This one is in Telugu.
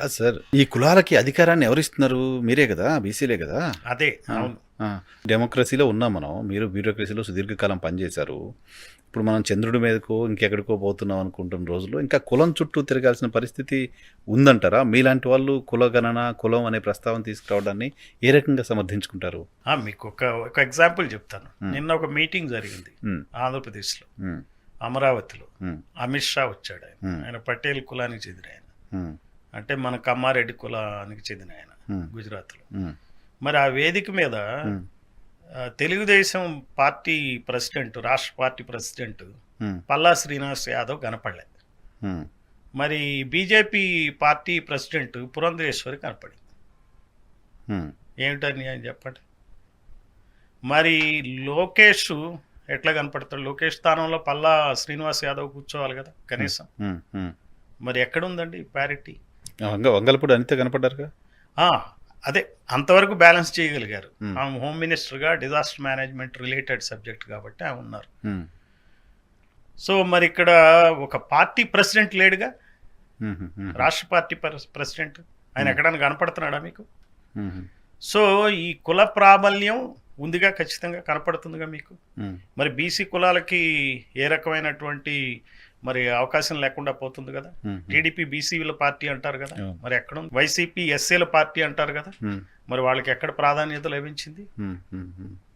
కాదు సార్. ఈ కులాలకి అధికారాన్ని ఎవరిస్తున్నారు? మీరే గదా! బీసీలే గదా! అదే ఆ! అవును. ఆ! డెమోక్రసీలో ఉన్నాం మనం. మీరు బ్యూరోక్రసీలో సుదీర్ఘకాలం పనిచేశారు. ఇప్పుడు మనం చంద్రుడి మీదకో, ఇంకెక్కడికో పోతున్నాం అనుకుంటున్న రోజుల్లో ఇంకా కులం చుట్టూ తిరగాల్సిన పరిస్థితి ఉందంటారా? మీలాంటి వాళ్ళు కులగణన, కులం అనే ప్రస్తావన తీసుకురావడాన్ని ఏ రకంగా సమర్థించుకుంటారు? మీకు ఒక ఎగ్జాంపుల్ చెప్తాను. హ్మ్. నిన్న ఒక మీటింగ్ జరిగింది హ్మ్. ఆంధ్రప్రదేశ్లో, హ్మ్. అమరావతిలో. హ్మ్. అమిత్ షా వచ్చాడు. ఆయన హ్మ్. ఆయన పటేల్ కులానికి చెందిన ఆయన, హ్మ్. అంటే మన కమ్మారెడ్డి కులానికి చెందిన ఆయన, హ్మ్. గుజరాత్లో. హ్మ్. మరి ఆ వేదిక మీద హ్మ్. తెలుగుదేశం పార్టీ ప్రెసిడెంట్, రాష్ట్ర పార్టీ ప్రెసిడెంట్ హ్మ్. పల్లా శ్రీనివాస్ యాదవ్ కనపడలే. హ్మ్. మరి బీజేపీ పార్టీ ప్రెసిడెంట్ పురంధరేశ్వరి కనపడింది. హ్మ్. ఏమిటని అని చెప్పండి. మరి లోకేష్ ఎట్లా కనపడతాడు? లోకేష్ స్థానంలో పల్లా శ్రీనివాస్ యాదవ్ కూర్చోవాలి కదా హ్మ్. కనీసం. హ్మ్. హ్మ్. మరి ఎక్కడుందండి ప్యారిటీ? వంగలపూడి అనిత కనపడ్డారుగా? అదే అంతవరకు బ్యాలెన్స్ చేయగలిగారు. హ్మ్. ఆమె హోమ్ మినిస్టర్గా డిజాస్టర్ మేనేజ్మెంట్ రిలేటెడ్ సబ్జెక్ట్ కాబట్టి ఆమె ఉన్నారు. హ్మ్. సో మరి ఇక్కడ ఒక పార్టీ ప్రెసిడెంట్ లేడుగా, హుహు. హుహు. రాష్ట్ర పార్టీ ప్రెసిడెంట్. ఆయన హ్మ్. ఎక్కడైనా కనపడుతున్నాడా మీకు? హుహు. సో ఈ కుల ప్రాబల్యం ఉందిగా, ఖచ్చితంగా కనపడుతుందిగా మీకు. హ్మ్. మరి బీసీ కులాలకి ఏ రకమైనటువంటి మరి అవకాశం లేకుండా పోతుంది కదా. హుహు. టీడీపీ బీసీల పార్టీ అంటారు కదా, అవును. మరి ఎక్కడ ఉంది? వైసీపీ ఎస్సీల పార్టీ అంటారు కదా, హ్మ్. మరి వాళ్ళకి ఎక్కడ ప్రాధాన్యత లభించింది? హ్మ్. హ్మ్. హ్మ్.